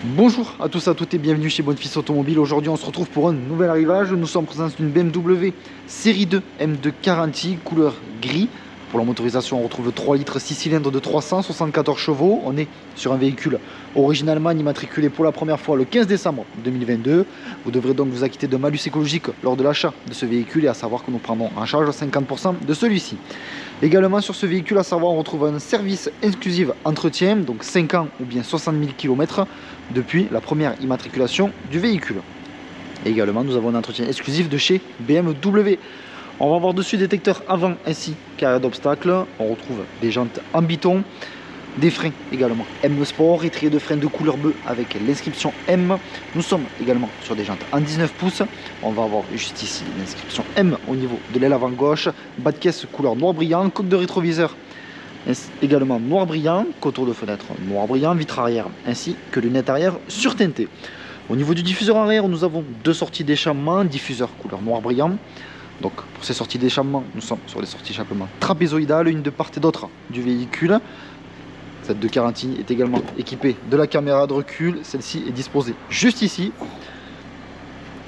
Bonjour à tous, à toutes et bienvenue chez Bonfils Automobile. Aujourd'hui on se retrouve pour un nouvel arrivage. Nous sommes en présence d'une BMW série 2 M2 Garantie couleur gris. Pour la motorisation on retrouve 3 litres 6 cylindres de 374 chevaux. On est sur un véhicule originalement immatriculé pour la première fois le 15 décembre 2022. Vous devrez donc vous acquitter de malus écologique lors de l'achat de ce véhicule et à savoir que nous prendrons en charge 50% de celui-ci. Également sur ce véhicule, à savoir, on retrouve un service exclusif entretien, donc 5 ans ou bien 60 000 km depuis la première immatriculation du véhicule. Et également, nous avons un entretien exclusif de chez BMW. On va voir dessus détecteur avant ainsi qu'arrêt d'obstacle. On retrouve des jantes en biton, des freins également M Sport, étrier de frein de couleur bleue avec l'inscription M. Nous sommes également sur des jantes en 19 pouces. On va avoir juste ici l'inscription M au niveau de l'aile avant gauche. Bas de caisse couleur noir brillant, coque de rétroviseur également noir brillant, contour de fenêtre noir brillant, vitre arrière ainsi que lunettes arrière surteintées. Au niveau du diffuseur arrière, nous avons deux sorties d'échappement, diffuseur couleur noir brillant. Donc pour ces sorties d'échappement, nous sommes sur des sorties d'échappement trapézoïdales, une de part et d'autre du véhicule. Cette 240 est également équipée de la caméra de recul. Celle-ci est disposée juste ici.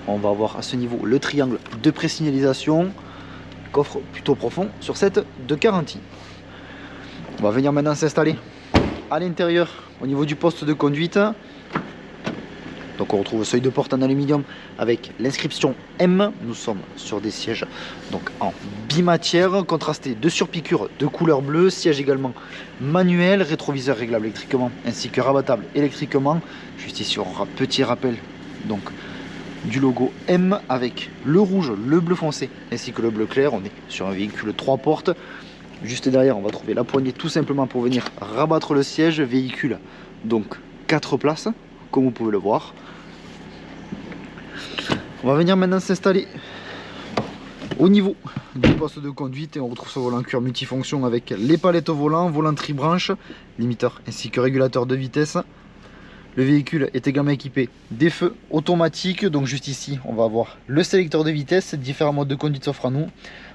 On va avoir à ce niveau le triangle de présignalisation. Coffre plutôt profond sur cette 240. On va venir maintenant s'installer à l'intérieur au niveau du poste de conduite. Donc on retrouve le seuil de porte en aluminium avec l'inscription M. Nous sommes sur des sièges donc en bimatière, contrastés de surpiqûre de couleur bleue, siège également manuel, rétroviseur réglable électriquement ainsi que rabattable électriquement. Juste ici on aura petit rappel donc du logo M avec le rouge, le bleu foncé ainsi que le bleu clair. On est sur un véhicule 3 portes. Juste derrière on va trouver la poignée tout simplement pour venir rabattre le siège. Véhicule donc 4 places comme vous pouvez le voir. On va venir maintenant s'installer au niveau du poste de conduite et on retrouve ce volant cuir multifonction avec les palettes au volant, volant tribranche, limiteur ainsi que régulateur de vitesse. Le véhicule est également équipé des feux automatiques, donc juste ici on va avoir le sélecteur de vitesse, différents modes de conduite s'offrent à nous,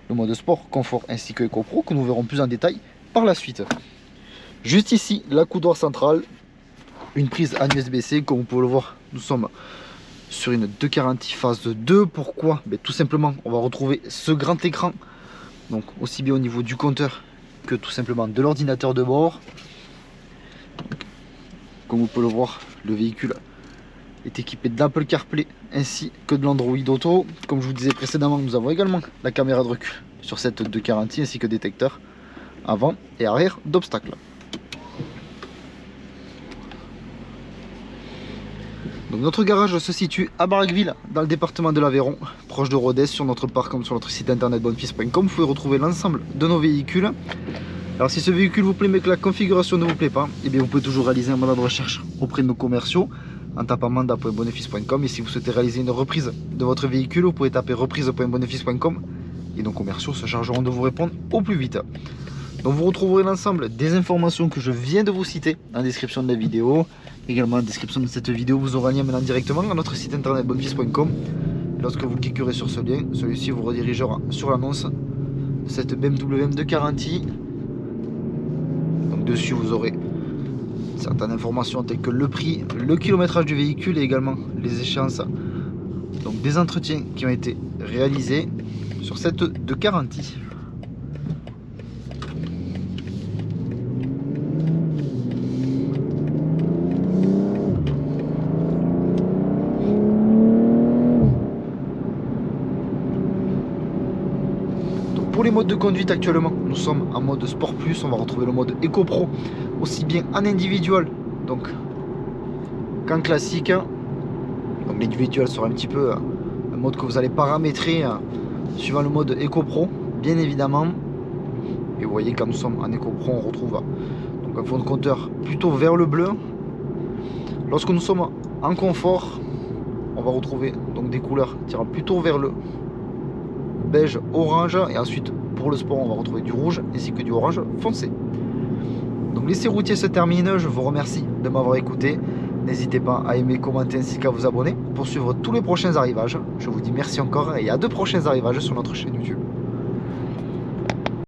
le mode sport, confort ainsi que Eco Pro que nous verrons plus en détail par la suite. Juste ici la coudoir centrale, une prise en USB-C, comme vous pouvez le voir nous sommes sur une 240 phase 2. Pourquoi? Tout simplement on va retrouver ce grand écran, donc aussi bien au niveau du compteur que tout simplement de l'ordinateur de bord. Comme vous pouvez le voir, le véhicule est équipé d'Apple CarPlay ainsi que de l'Android Auto. Comme je vous disais précédemment, nous avons également la caméra de recul sur cette 240 ainsi que détecteur avant et arrière d'obstacles. Donc notre garage se situe à Barraqueville dans le département de l'Aveyron, proche de Rodez. Sur notre parc comme sur notre site internet bonfils.com, vous pouvez retrouver l'ensemble de nos véhicules. Alors si ce véhicule vous plaît mais que la configuration ne vous plaît pas, eh bien vous pouvez toujours réaliser un mandat de recherche auprès de nos commerciaux en tapant mandat.bonfils.com. Et si vous souhaitez réaliser une reprise de votre véhicule, vous pouvez taper reprise.bonfils.com et nos commerciaux se chargeront de vous répondre au plus vite. Donc vous retrouverez l'ensemble des informations que je viens de vous citer en description de la vidéo. Également en description de cette vidéo, vous aurez un lien maintenant directement à notre site internet bonfils.com. Lorsque vous cliquerez sur ce lien, celui-ci vous redirigera sur l'annonce de cette BMW M2 Garantie. Donc dessus vous aurez certaines informations telles que le prix, le kilométrage du véhicule et également les échéances donc des entretiens qui ont été réalisés sur cette 240. Pour les modes de conduite actuellement, nous sommes en mode Sport Plus. On va retrouver le mode Eco Pro aussi bien en individuel donc qu'en classique. Donc l'individuel sera un petit peu un mode que vous allez paramétrer suivant le mode Eco Pro bien évidemment. Et vous voyez quand nous sommes en Eco Pro on retrouve donc un fond de compteur plutôt vers le bleu. Lorsque nous sommes en confort, on va retrouver donc des couleurs tirant plutôt vers le beige orange et ensuite pour le sport on va retrouver du rouge ainsi que du orange foncé. Donc l'essai routier se termine, je vous remercie de m'avoir écouté, n'hésitez pas à aimer, commenter ainsi qu'à vous abonner pour suivre tous les prochains arrivages. Je vous dis merci encore et à de prochains arrivages sur notre chaîne YouTube.